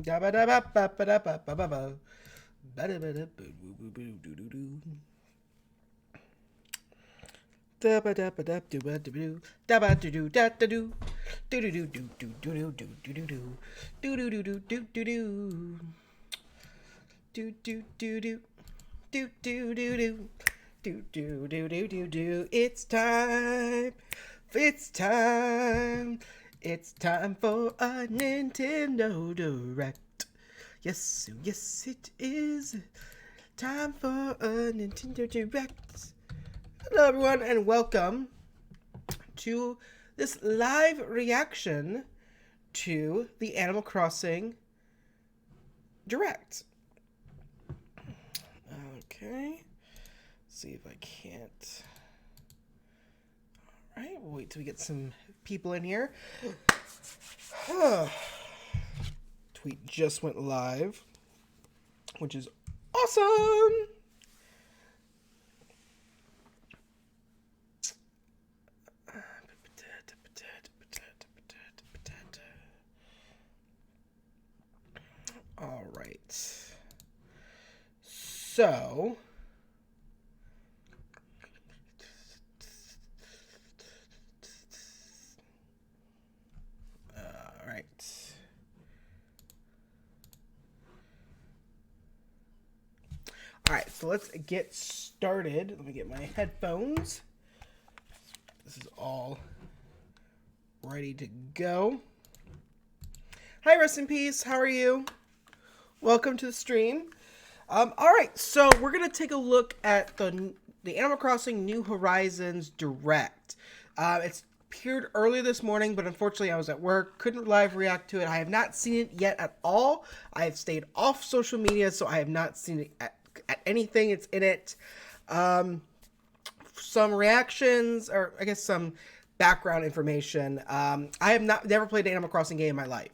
Da ba da ba ba ba da ba ba ba ba. Ba da ba da boo boo boo doo doo doo. Da ba da ba da do ba do do da ba do do da da do do do do do do do do do do do do do do do do do do. Do do do do do do do do do do do do do do. It's time. It's time. It's time for a Nintendo Direct. Yes, yes, it is time for a Nintendo Direct. Hello, everyone, and welcome to this live reaction to the Animal Crossing Direct. Okay, see if I can't. All right, we'll wait till we get some people in here. Tweet just went live, which is awesome. All right. So, all right. All right, so let's get started. Let me get my headphones. This is all ready to go. Hi, Rest in Peace. How are you? Welcome to the stream. All right, so we're gonna take a look at the Animal Crossing New Horizons Direct. It's appeared earlier this morning, but unfortunately I was at work, couldn't live react to it. I have not seen it yet at all. I have stayed off social media, so I have not seen it at anything. It's in it. Some reactions, or I guess some background information. I have never played an Animal Crossing game in my life.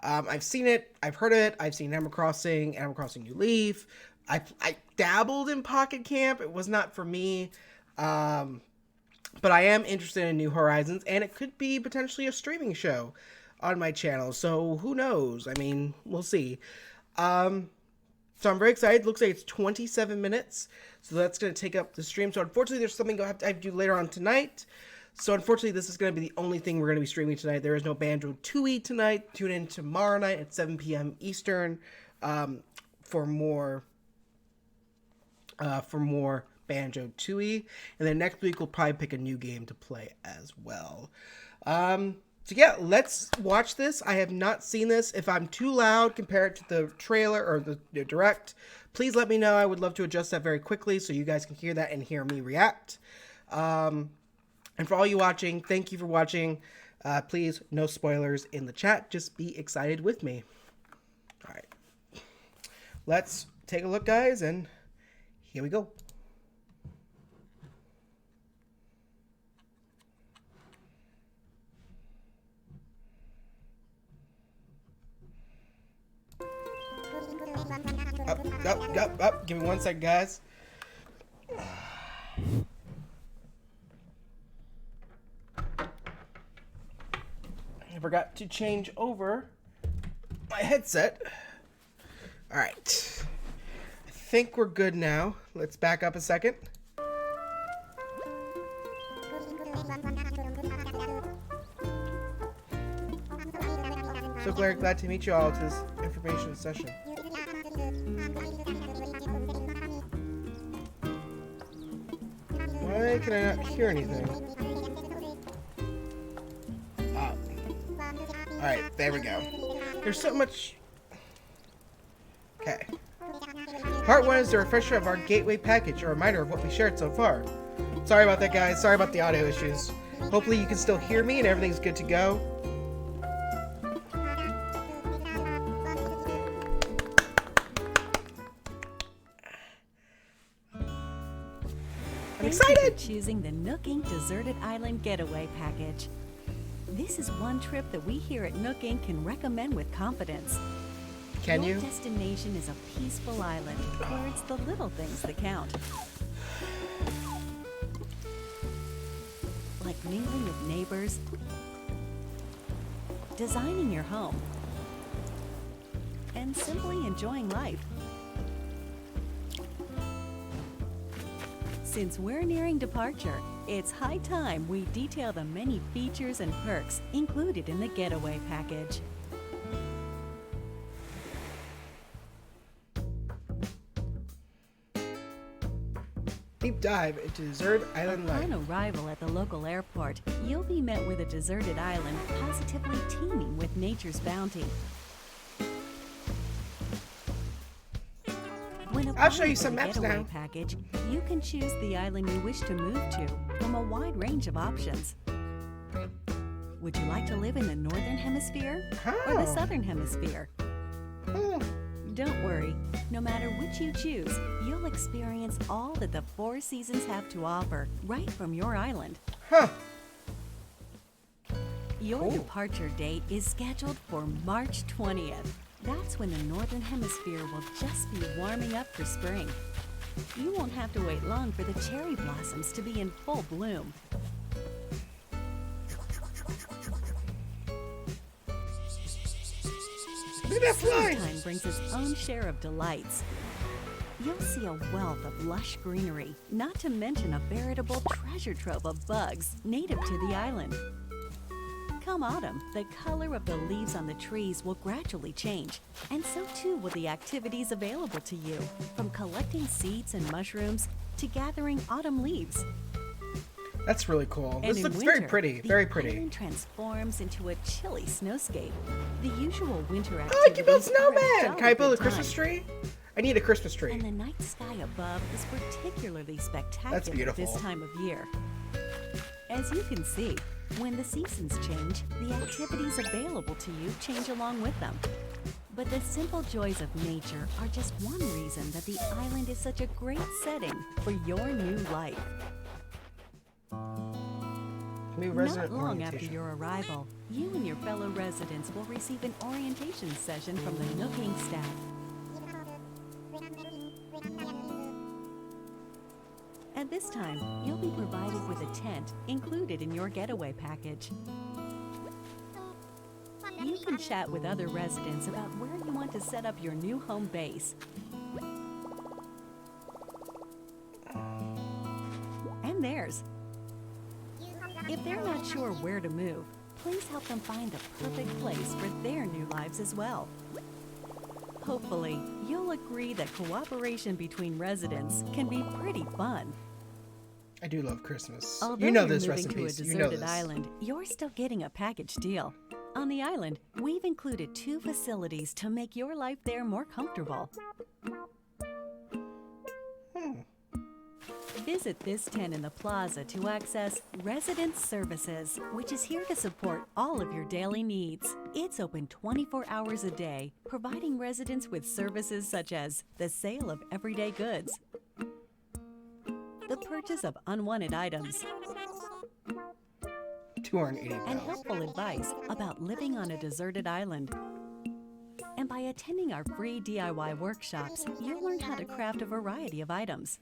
I've seen it, I've heard of it, I've seen Animal Crossing New Leaf. I dabbled in Pocket Camp. It was not for me. But I am interested in New Horizons, and it could be potentially a streaming show on my channel. So who knows? I mean, we'll see. So I'm very excited. It looks like it's 27 minutes. So that's going to take up the stream. So unfortunately, there's something I have to do later on tonight. So unfortunately, this is going to be the only thing we're going to be streaming tonight. There is no Banjo-Tooie tonight. Tune in tomorrow night at 7 p.m. Eastern for more Banjo-Tooie. And then next week, we'll probably pick a new game to play as well. So yeah, let's watch this. I have not seen this. If I'm too loud compared to the trailer or the direct, please let me know. I would love to adjust that very quickly so you guys can hear that and hear me react. And for all you watching, thank you for watching. Please, no spoilers in the chat. Just be excited with me. All right. Let's take a look, guys, and here we go. Up. Give me 1 second, guys. I forgot to change over my headset. All right. I think we're good now. Let's back up a second. So glad to meet you all to this information session. Why can I not hear anything? Oh. Alright, there we go. There's so much... Okay. Part 1 is the refresher of our gateway package, a reminder of what we shared so far. Sorry about that, guys. Sorry about the audio issues. Hopefully you can still hear me and everything's good to go. I'm excited! Choosing the Nooking Deserted Island Getaway Package. This is one trip that we here at Nooking can recommend with confidence. Can Your you? destination is a peaceful island where it's the little things that count. Like mingling with neighbors, designing your home, and simply enjoying life. Since we're nearing departure, it's high time we detail the many features and perks included in the getaway package. Deep dive into desert island life. On arrival at the local airport, you'll be met with a deserted island positively teeming with nature's bounty. When I'll show you applying for some the maps getaway now. package, you can choose the island you wish to move to from a wide range of options. Would you like to live in the northern hemisphere or the Oh. southern hemisphere? Hmm. Don't worry, no matter which you choose, you'll experience all that the four seasons have to offer right from your island. Huh. Your Cool. departure date is scheduled for March 20th. That's when the northern hemisphere will just be warming up for spring. You won't have to wait long for the cherry blossoms to be in full bloom. Look at that fly. Summertime brings its own share of delights. You'll see a wealth of lush greenery, not to mention a veritable treasure trove of bugs native to the island. Come autumn, the color of the leaves on the trees will gradually change, and so too will the activities available to you, from collecting seeds and mushrooms to gathering autumn leaves. That's really cool. And This in looks winter, very pretty. the Very pretty. island transforms into a chilly snowscape. The usual winter Oh, I can build activities are a snowman. jolly Can I build a good Christmas time. tree? I need a Christmas tree. And the night sky above is particularly spectacular That's beautiful. this time of year. As you can see, when the seasons change, the activities available to you change along with them. But the simple joys of nature are just one reason that the island is such a great setting for your new life. New resident Not long after orientation. your arrival, you and your fellow residents will receive an orientation session from the Nooking staff. At this time, you'll be provided with a tent included in your getaway package. You can chat with other residents about where you want to set up your new home base. And theirs. If they're not sure where to move, please help them find the perfect place for their new lives as well. Hopefully, you'll agree that cooperation between residents can be pretty fun. I do love Christmas. Although You know you're this moving recipes. to a You know deserted this. island, you're still getting a package deal. On the island, we've included 2 facilities to make your life there more comfortable. Visit this tent in the plaza to access Resident Services, which is here to support all of your daily needs. It's open 24 hours a day, providing residents with services such as the sale of everyday goods, the purchase of unwanted items, 280 and pounds. helpful advice about living on a deserted island. And by attending our free DIY workshops, you'll learn how to craft a variety of items.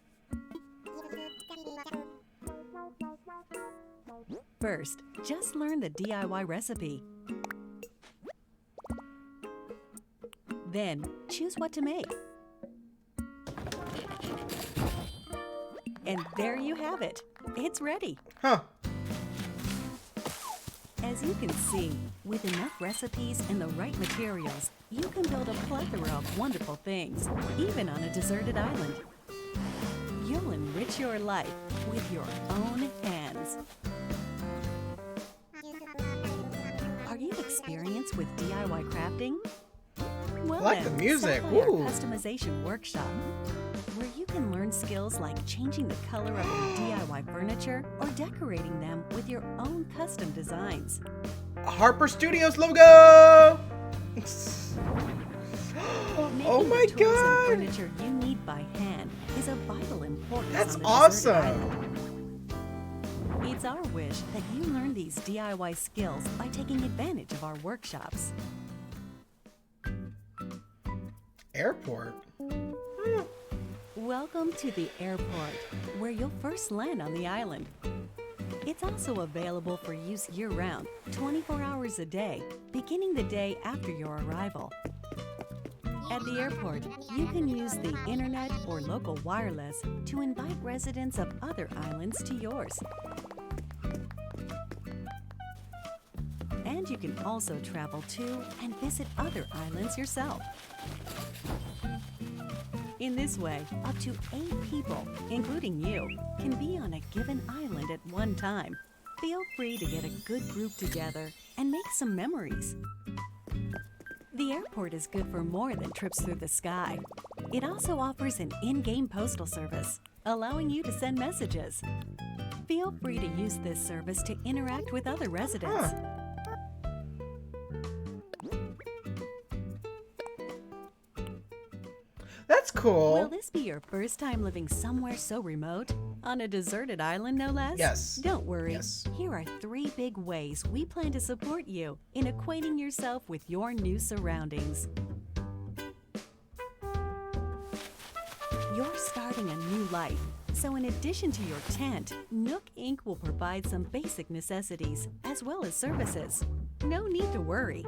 First, just learn the DIY recipe. Then, choose what to make. And there you have it. It's ready. Huh. As you can see, with enough recipes and the right materials, you can build a plethora of wonderful things, even on a deserted island. You'll enrich your life with your own hands. Are you experienced with DIY crafting? Well, I like the then, music. stop by our Ooh. customization workshop, where you can learn skills like changing the color of your DIY furniture or decorating them with your own custom designs. Harper Studios logo. Making Oh my the tools God. and furniture you need by hand is of vital importance. That's on a deserted awesome. island. It's our wish that you learn these DIY skills by taking advantage of our workshops. Airport. Welcome to the airport, where you'll first land on the island. It's also available for use year-round, 24 hours a day, beginning the day after your arrival. At the airport, you can use the internet or local wireless to invite residents of other islands to yours. And you can also travel to and visit other islands yourself. In this way, up to 8 people, including you, can be on a given island at one time. Feel free to get a good group together and make some memories. The airport is good for more than trips through the sky. It also offers an in-game postal service, allowing you to send messages. Feel free to use this service to interact with other residents. That's cool. Will this be your first time living somewhere so remote? On a deserted island, no less? Yes. Don't worry. Yes. Here are 3 big ways we plan to support you in acquainting yourself with your new surroundings. You're starting a new life, so in addition to your tent, Nook Inc. will provide some basic necessities as well as services. No need to worry.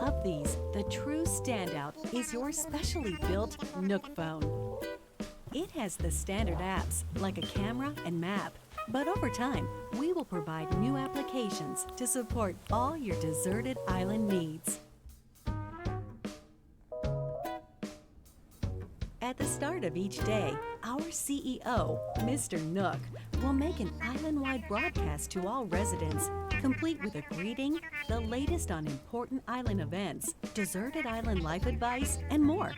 Of these, the true standout is your specially built Nook phone. It has the standard apps like a camera and map, but over time, we will provide new applications to support all your deserted island needs. At the start of each day, our CEO, Mr. Nook, will make an island-wide broadcast to all residents, complete with a greeting, the latest on important island events, deserted island life advice, and more.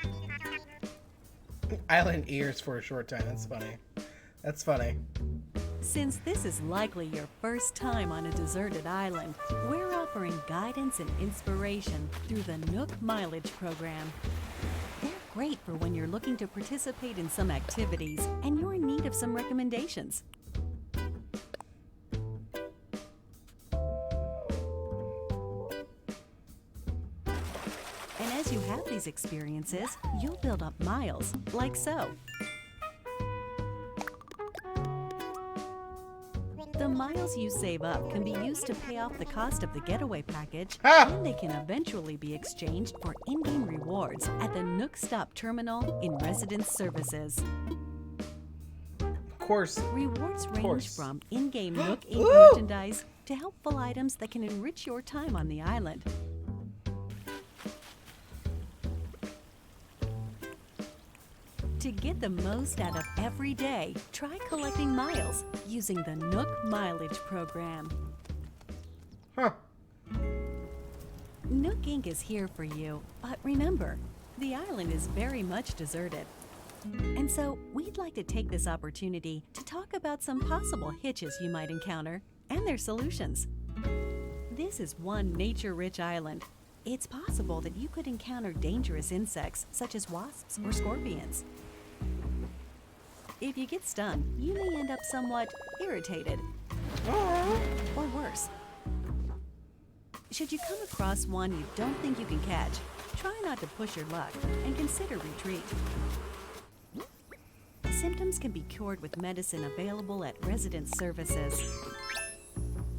Island ears for a short time. That's funny. That's funny. Since this is likely your first time on a deserted island, we're offering guidance and inspiration through the Nook Mileage Program. They're great for when you're looking to participate in some activities and you're in need of some recommendations. And as you have these experiences, you'll build up miles, like so. The miles you save up can be used to pay off the cost of the getaway package, and they can eventually be exchanged for in-game rewards at the Nook Stop Terminal in Residence Services. Of course. Rewards range from in-game Nook Inc. Ooh. merchandise to helpful items that can enrich your time on the island. To get the most out of every day, try collecting miles using the Nook Mileage Program. Huh. Nook Inc. is here for you, but remember, the island is very much deserted. And so, we'd like to take this opportunity to talk about some possible hitches you might encounter and their solutions. This is one nature-rich island. It's possible that you could encounter dangerous insects such as wasps or scorpions. If you get stung, you may end up somewhat irritated, or worse. Should you come across one you don't think you can catch, try not to push your luck and consider retreat. Symptoms can be cured with medicine available at residence services.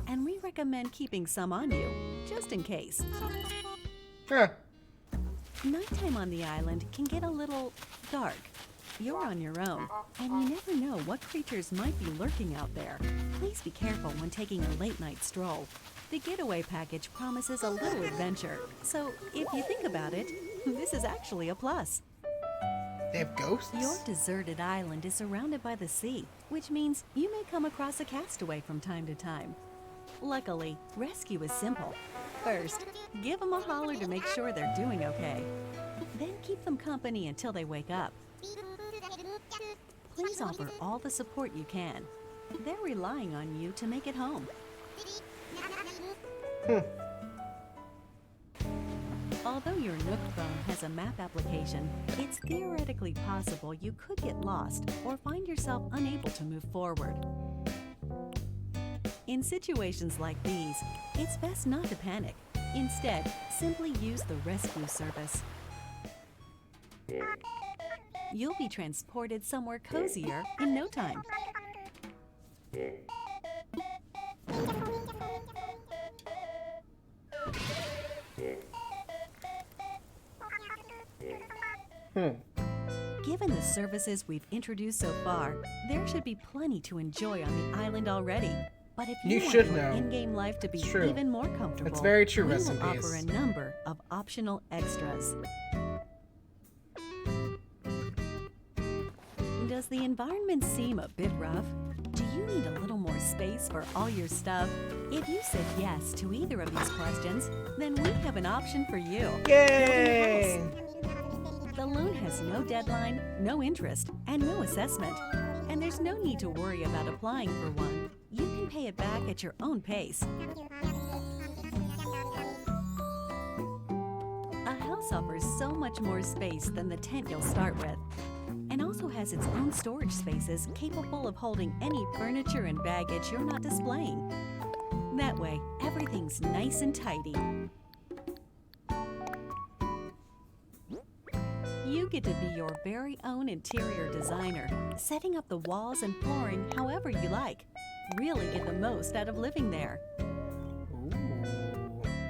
And we recommend keeping some on you, just in case. Huh. Nighttime on the island can get a little dark. You're on your own, and you never know what creatures might be lurking out there. Please be careful when taking a late-night stroll. The getaway package promises a little adventure, so if you think about it, this is actually a plus. They have ghosts? Your deserted island is surrounded by the sea, which means you may come across a castaway from time to time. Luckily, rescue is simple. First, give them a holler to make sure they're doing okay. Then keep them company until they wake up. Please offer all the support you can. They're relying on you to make it home. Although your Nook phone has a map application, it's theoretically possible you could get lost or find yourself unable to move forward. In situations like these, it's best not to panic. Instead, simply use the rescue service. You'll be transported somewhere cozier in no time. Given the services we've introduced so far, there should be plenty to enjoy on the island already. But if you want should your know. in-game life to be It's true. even more comfortable, It's very true, we rest in will peace. offer a number of optional extras. Does the environment seem a bit rough? Do you need a little more space for all your stuff? If you said yes to either of these questions, then we have an option for you. Yay! The loan has no deadline, no interest, and no assessment. And there's no need to worry about applying for one. You can pay it back at your own pace. A house offers so much more space than the tent you'll start with, and also has its own storage spaces capable of holding any furniture and baggage you're not displaying. That way, everything's nice and tidy. You get to be your very own interior designer, setting up the walls and flooring however you like. Really get the most out of living there.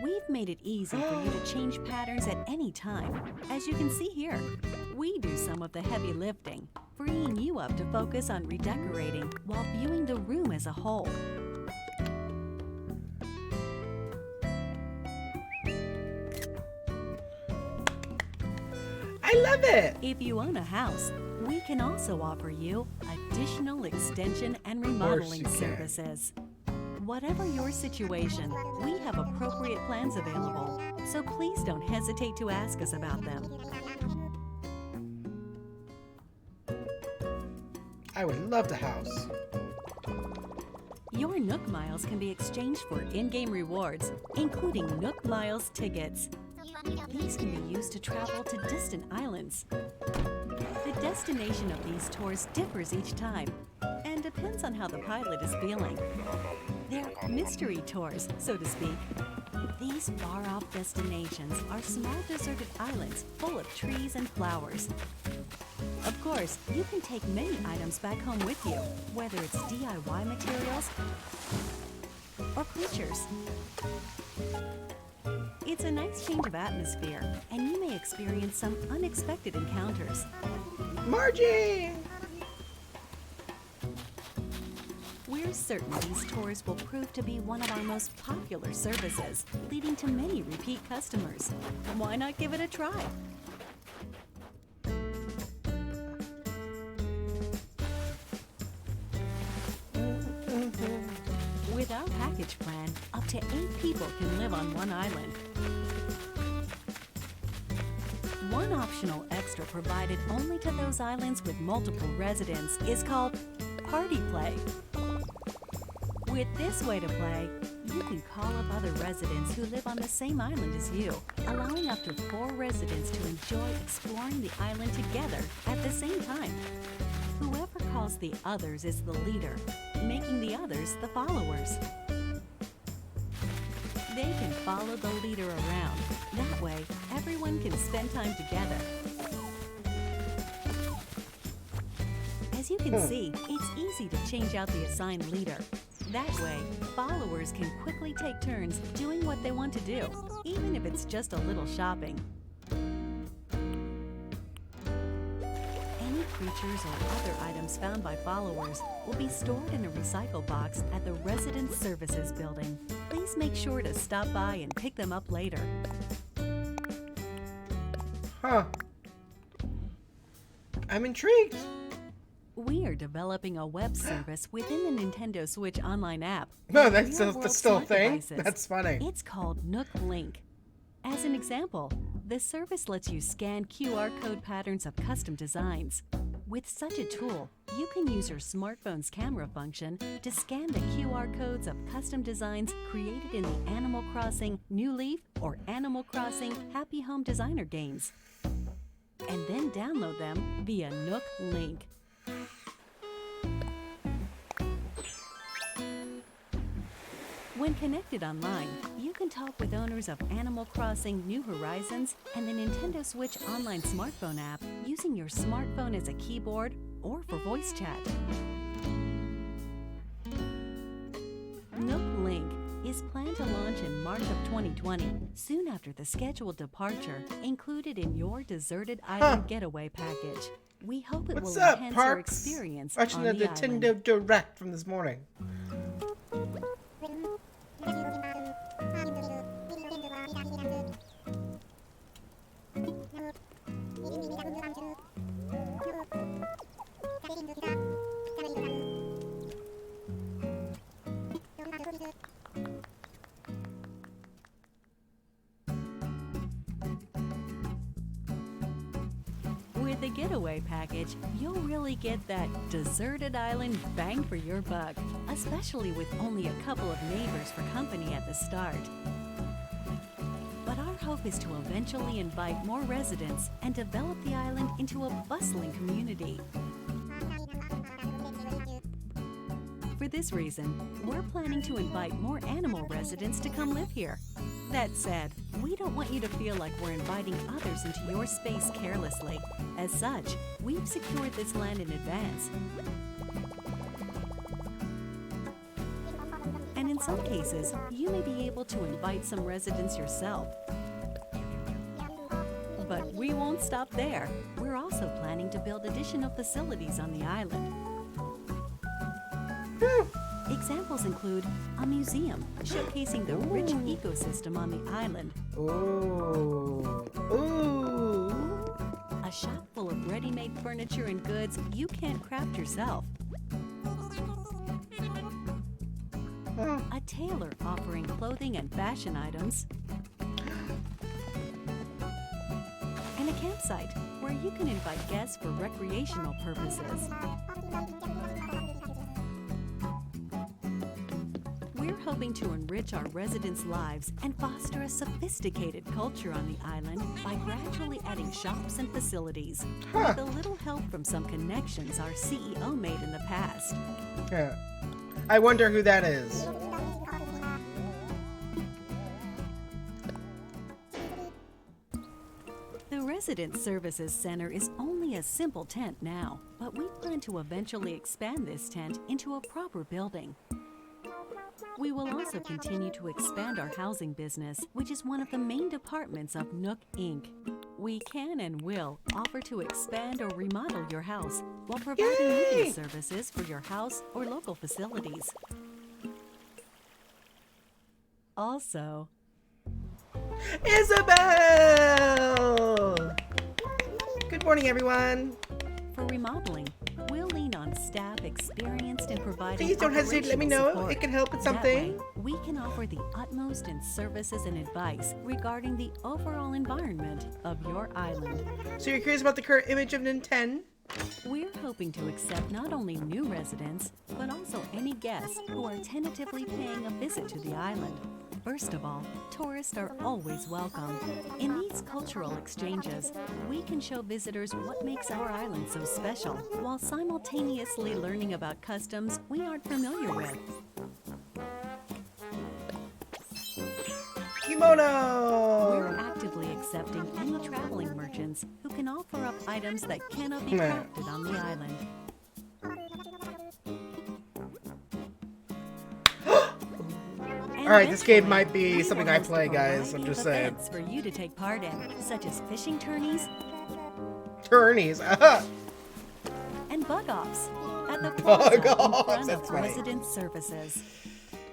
We've made it easy for you to change patterns at any time. As you can see here, we do some of the heavy lifting, freeing you up to focus on redecorating while viewing the room as a whole. I love it! If you own a house, we can also offer you additional extension and remodeling you can. services. Whatever your situation, we have appropriate plans available, so please don't hesitate to ask us about them. I would love the house. Your Nook Miles can be exchanged for in-game rewards, including Nook Miles tickets. These can be used to travel to distant islands. The destination of these tours differs each time and depends on how the pilot is feeling. They're mystery tours, so to speak. These far-off destinations are small deserted islands full of trees and flowers. Of course, you can take many items back home with you, whether it's DIY materials or creatures. It's a nice change of atmosphere, and you may experience some unexpected encounters. Margie! We're certain these tours will prove to be one of our most popular services, leading to many repeat customers. Why not give it a try? With our package plan, up to 8 people can live on one island. One optional extra provided only to those islands with multiple residents is called Party Play. With this way to play, you can call up other residents who live on the same island as you, allowing up to 4 residents to enjoy exploring the island together at the same time. Whoever calls the others is the leader, making the others the followers. They can follow the leader around. That way, everyone can spend time together. As you can see, it's easy to change out the assigned leader. That way, followers can quickly take turns doing what they want to do, even if it's just a little shopping. Any creatures or other items found by followers will be stored in a recycle box at the Resident Services building. Please make sure to stop by and pick them up later. Huh. I'm intrigued. We are developing a web service within the Nintendo Switch online app. No, with that's real-world still a smart thing? devices. That's funny. It's called Nook Link. As an example, the service lets you scan QR code patterns of custom designs. With such a tool, you can use your smartphone's camera function to scan the QR codes of custom designs created in the Animal Crossing New Leaf or Animal Crossing Happy Home Designer games, and then download them via Nook Link. When connected online, you can talk with owners of Animal Crossing New Horizons and the Nintendo Switch online smartphone app using your smartphone as a keyboard or for voice chat. Nook Link is is planned to launch in March of 2020, soon after the scheduled departure included in your deserted island getaway package. We hope it What's will up, enhance your Parks? experience Watching on the the Nintendo island. Direct from this morning. With the getaway package, you'll really get that deserted island bang for your buck, especially with only a couple of neighbors for company at the start. But our hope is to eventually invite more residents and develop the island into a bustling community. For this reason, we're planning to invite more animal residents to come live here. That said, we don't want you to feel like we're inviting others into your space carelessly. As such, we've secured this land in advance. And in some cases, you may be able to invite some residents yourself. But we won't stop there. We're also planning to build additional facilities on the island. Examples include a museum showcasing the rich ecosystem on the island, Ooh. Ooh. a shop full of ready-made furniture and goods you can't craft yourself, a tailor offering clothing and fashion items, and a campsite where you can invite guests for recreational purposes. We're hoping to enrich our residents' lives and foster a sophisticated culture on the island by gradually adding shops and facilities, with a little help from some connections our CEO made in the past. Yeah. I wonder who that is. The Resident Services Center is only a simple tent now, but we plan to eventually expand this tent into a proper building. We will also continue to expand our housing business, which is one of the main departments of Nook Inc. We can and will offer to expand or remodel your house while providing media services for your house or local facilities. Also, Isabel! Good morning, everyone. for remodeling, we'll lean on staff experienced in providing Please don't hesitate to let me know. operational It can help with support. something. That way, we can offer the utmost in services and advice regarding the overall environment of your island. So you're curious about the current image of Nintendo? We're hoping to accept not only new residents, but also any guests who are tentatively paying a visit to the island. First of all, tourists are always welcome. In these cultural exchanges, we can show visitors what makes our island so special, while simultaneously learning about customs we aren't familiar with. Kimono! We're actively accepting any traveling merchants who can offer up items that cannot be crafted on the island. All right, this game might be something I play, guys. I'm just saying. Events for you to take part in, such as fishing tourneys Tourneys. and bug-offs at the Bug plaza in offs, front that's of funny. Resident Services.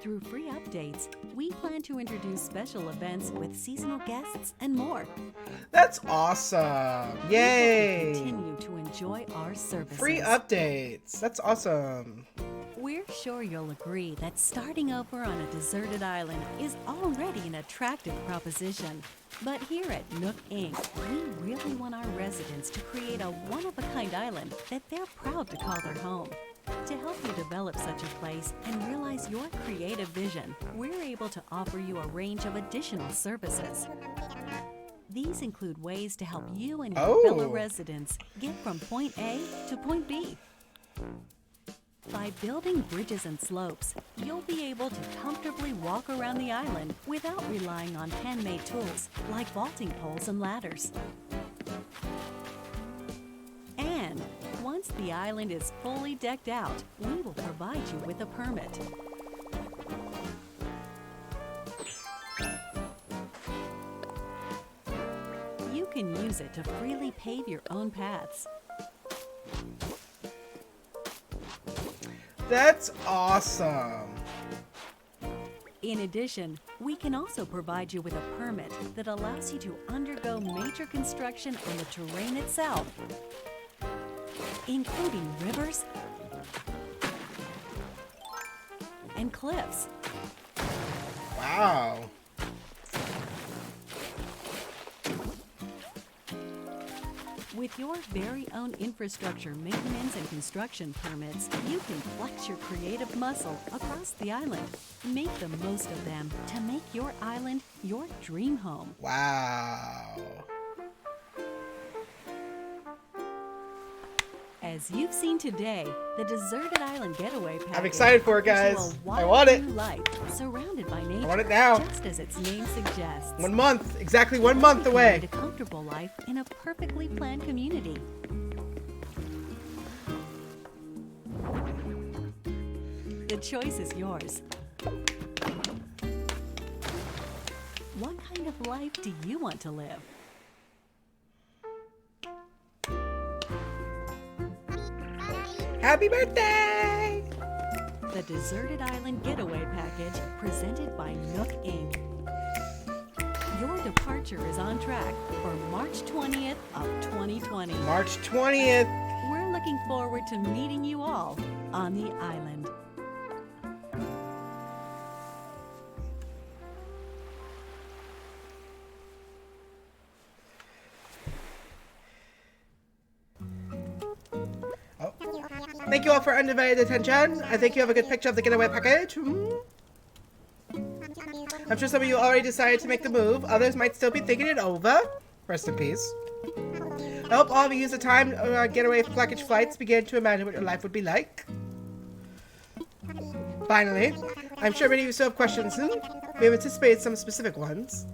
Through free updates, we plan to introduce special events with seasonal guests and more. That's awesome. Yay! Continue to enjoy our services. Free updates. That's awesome. We're sure you'll agree that starting over on a deserted island is already an attractive proposition. But here at Nook Inc., we really want our residents to create a one-of-a-kind island that they're proud to call their home. To help you develop such a place and realize your creative vision, we're able to offer you a range of additional services. These include ways to help you and your fellow residents get from point A to point B. By building bridges and slopes, you'll be able to comfortably walk around the island without relying on handmade tools like vaulting poles and ladders. And once the island is fully decked out, we will provide you with a permit. can use it to freely pave your own paths. That's awesome. In addition, we can also provide you with a permit that allows you to undergo major construction on the terrain itself, including rivers and cliffs. Wow. With your very own infrastructure maintenance and construction permits, you can flex your creative muscle across the island. Make the most of them to make your island your dream home. Wow. As you've seen today, the Deserted Island Getaway Package I'm excited for it, offers guys. you a I want it. wild new life, surrounded by nature. I want it now. Just as its name suggests. 1 month. Exactly 1 month Lead away. a comfortable life in a perfectly planned community. The choice is yours. What kind of life do you want to live? Happy birthday! The Deserted Island Getaway Package, presented by Nook Inc. Your departure is on track for March 20th of 2020. March 20th. We're looking forward to meeting you all on the island. Oh. Thank you all for undivided attention. I think you have a good picture of the getaway package. I'm sure some of you already decided to make the move. Others might still be thinking it over. Rest in peace. I hope all of you use the time getaway package flights begin to imagine what your life would be like. Finally, I'm sure many of you still have questions. We have anticipated some specific ones.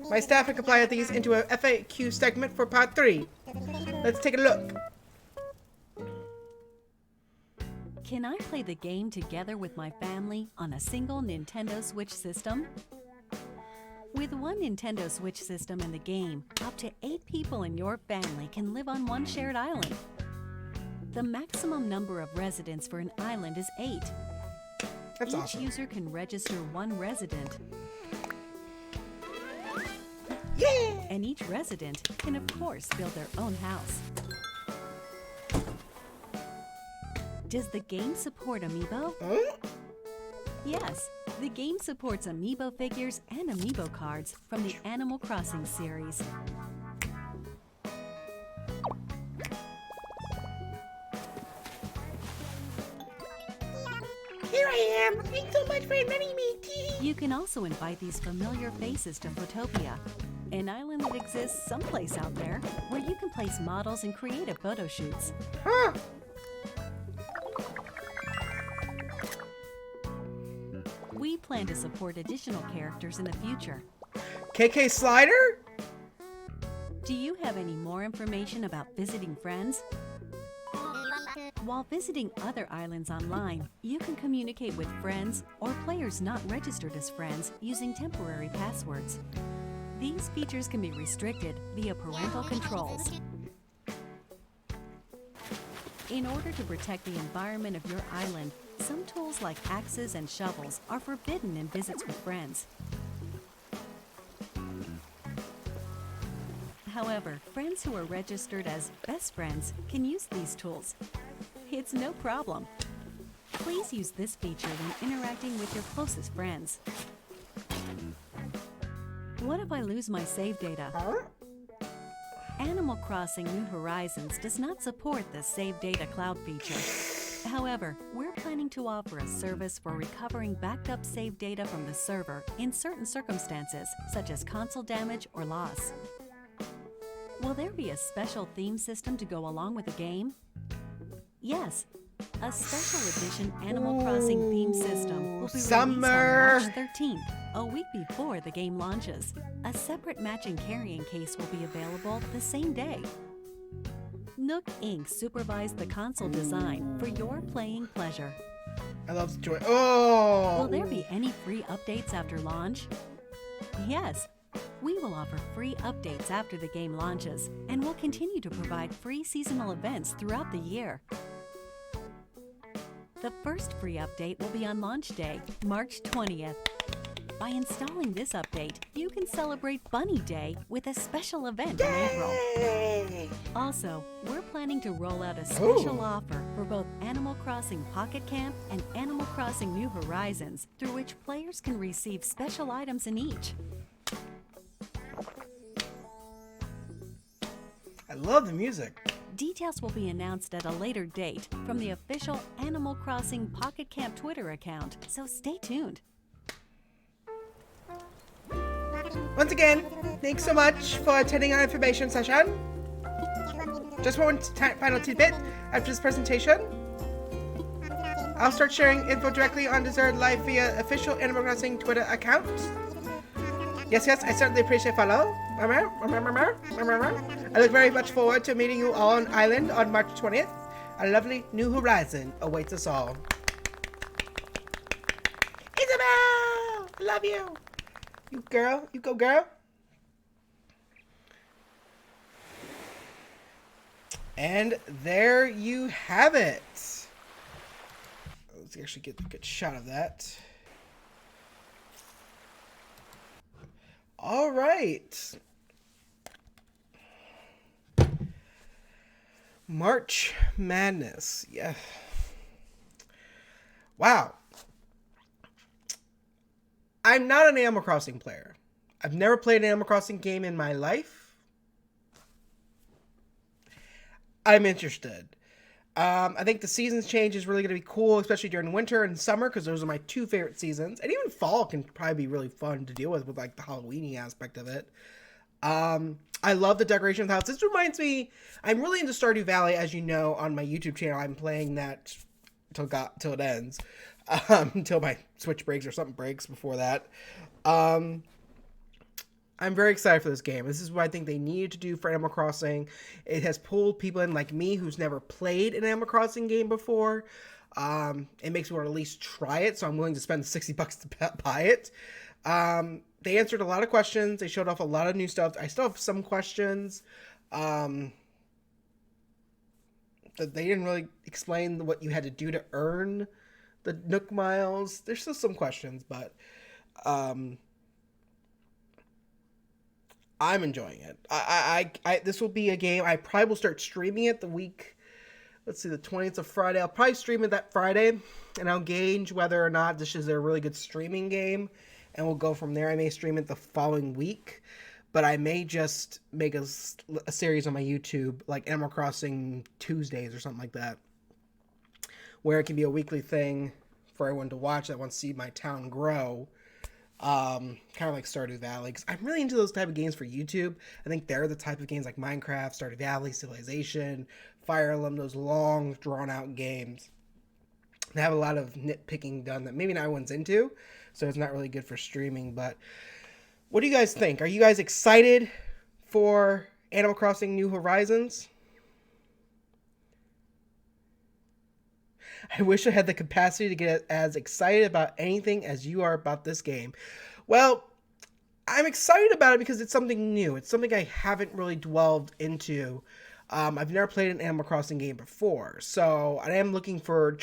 My staff can compile these into a FAQ segment for part 3. Let's take a look. Can I play the game together with my family on a single Nintendo Switch system? With one Nintendo Switch system and the game, up to 8 people in your family can live on one shared island. The maximum number of residents for an island is 8. That's Each awesome. user can register one resident, Yeah! and each resident can, of course, build their own house. Does the game support Amiibo? Huh? Yes, the game supports Amiibo figures and Amiibo cards from the Animal Crossing series. Here I am! Thanks so much for inviting me! You can also invite these familiar faces to Photopia, an island that exists someplace out there where you can place models and creative photo shoots. Huh? We plan to support additional characters in the future. KK Slider? Do you have any more information about visiting friends? While visiting other islands online, you can communicate with friends or players not registered as friends using temporary passwords. These features can be restricted via parental controls. In order to protect the environment of your island, some tools like axes and shovels are forbidden in visits with friends. However, friends who are registered as best friends can use these tools. It's no problem. Please use this feature when interacting with your closest friends. What if I lose my save data? Huh? Animal Crossing New Horizons does not support the Save Data Cloud feature. However, we're planning to offer a service for recovering backed up save data from the server in certain circumstances, such as console damage or loss. Will there be a special theme system to go along with the game? Yes, a special edition Animal Crossing theme system will be released on Summer. March 13th, a week before the game launches. A separate matching carrying case will be available the same day. Nook Inc. supervised the console design for your playing pleasure. I love joy. Oh! Will there be any free updates after launch? Yes. We will offer free updates after the game launches, and will continue to provide free seasonal events throughout the year. The first free update will be on launch day, March 20th. By installing this update, you can celebrate Bunny Day with a special event in April. Also, we're planning to roll out a special offer for both Animal Crossing Pocket Camp and Animal Crossing New Horizons, through which players can receive special items in each. I love the music. Details will be announced at a later date from the official Animal Crossing Pocket Camp Twitter account, so stay tuned. Once again, thanks so much for attending our information session. Just one final tidbit after this presentation. I'll start sharing info directly on Desert Life via official Animal Crossing Twitter account. Yes, I certainly appreciate follow. I look very much forward to meeting you all on Island on March 20th. A lovely new horizon awaits us all. Isabel! I love you. You girl. You go, girl. And there you have it. Let's actually get a good shot of that. All right. March Madness. Yeah. Wow. I'm not an Animal Crossing player. I've never played an Animal Crossing game in my life. I'm interested. I think the seasons change is really going to be cool, especially during winter and summer, because those are my two favorite seasons. And even fall can probably be really fun to deal with like the Halloween-y aspect of it. I love the decoration of the house. This reminds me, I'm really into Stardew Valley, as you know, on my YouTube channel. I'm playing that till it ends, until my Switch breaks or something breaks before that. I'm very excited for this game. This is what I think they needed to do for Animal Crossing. It has pulled people in like me who's never played an Animal Crossing game before. It makes me want to at least try it, so I'm willing to spend the $60 to buy it. They answered a lot of questions. They showed off a lot of new stuff. I still have some questions. That they didn't really explain what you had to do to earn the Nook Miles. There's still some questions, but I'm enjoying it. I this will be a game. I probably will start streaming it the week. Let's see, the 20th of Friday. I'll probably stream it that Friday, and I'll gauge whether or not this is a really good streaming game, and we'll go from there. I may stream it the following week, but I may just make a series on my YouTube, like Animal Crossing Tuesdays or something like that, where it can be a weekly thing for everyone to watch that wants to see my town grow. Kind of like Stardew Valley, because I'm really into those type of games for YouTube. I think they're the type of games like Minecraft, Stardew Valley, Civilization, Fire Emblem, those long, drawn-out games. They have a lot of nitpicking done that maybe not everyone's into, so it's not really good for streaming. But what do you guys think? Are you guys excited for Animal Crossing New Horizons? I wish I had the capacity to get as excited about anything as you are about this game. Well, I'm excited about it because it's something new. It's something I haven't really dwelled into. I've never played an Animal Crossing game before, so I am looking for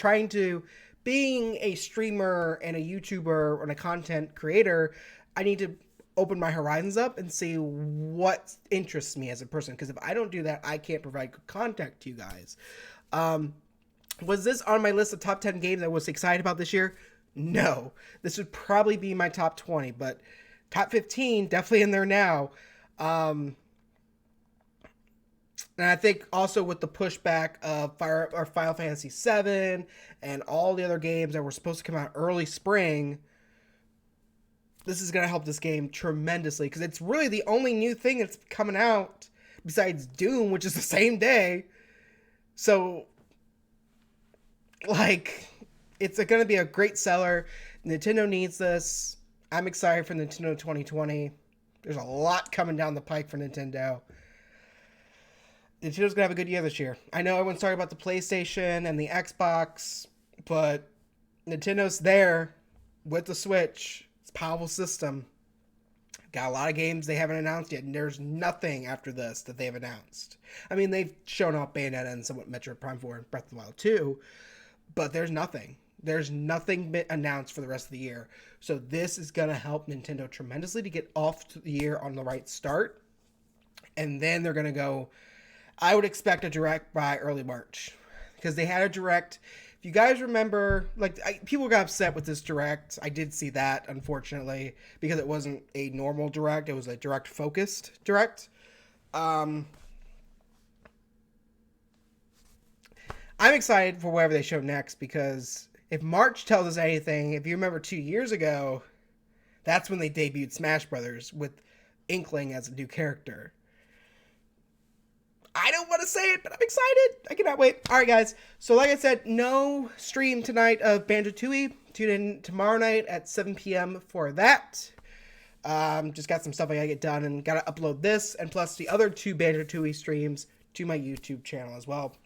being a streamer and a YouTuber and a content creator, I need to open my horizons up and see what interests me as a person, because if I don't do that, I can't provide good content to you guys. Was this on my list of top 10 games I was excited about this year? No. This would probably be my top 20, but top 15, definitely in there now. And I think also with the pushback of Final Fantasy VII and all the other games that were supposed to come out early spring, this is going to help this game tremendously, because it's really the only new thing that's coming out besides Doom, which is the same day. So, like, it's going to be a great seller. Nintendo needs this. I'm excited for Nintendo 2020. There's a lot coming down the pike for Nintendo. Nintendo's going to have a good year this year. I know everyone's talking about the PlayStation and the Xbox, but Nintendo's there with the Switch. It's a powerful system. got a lot of games they haven't announced yet, and there's nothing after this that they've announced. I mean, they've shown off Bayonetta and somewhat Metroid Prime 4 and Breath of the Wild 2, but there's nothing. There's nothing been announced for the rest of the year. So this is going to help Nintendo tremendously to get off to the year on the right start. And then they're going to go, I would expect a direct by early March. Because they had a direct. If you guys remember, like, people got upset with this direct. I did see that, unfortunately, because it wasn't a normal direct. It was a direct focused direct. I'm excited for whatever they show next, because if March tells us anything, if you remember 2 years ago, that's when they debuted Smash Brothers with Inkling as a new character. I don't want to say it, but I'm excited. I cannot wait. All right, guys. So like I said, no stream tonight of Banjo-Tooie. Tune in tomorrow night at 7 p.m. for that. Just got some stuff I gotta get done and gotta upload this, and plus the other 2 Banjo-Tooie streams to my YouTube channel as well.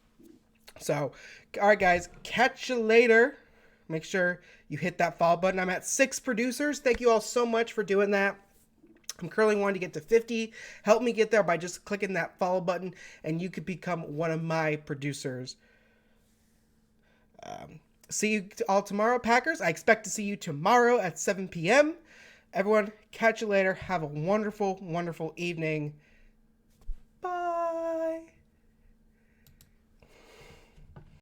So, all right, guys. Catch you later. Make sure you hit that follow button. I'm at 6 producers. Thank you all so much for doing that. I'm currently wanting to get to 50. Help me get there by just clicking that follow button, and you could become one of my producers. See you all tomorrow, Packers. I expect to see you tomorrow at 7 p.m. Everyone, catch you later. Have a wonderful, wonderful evening.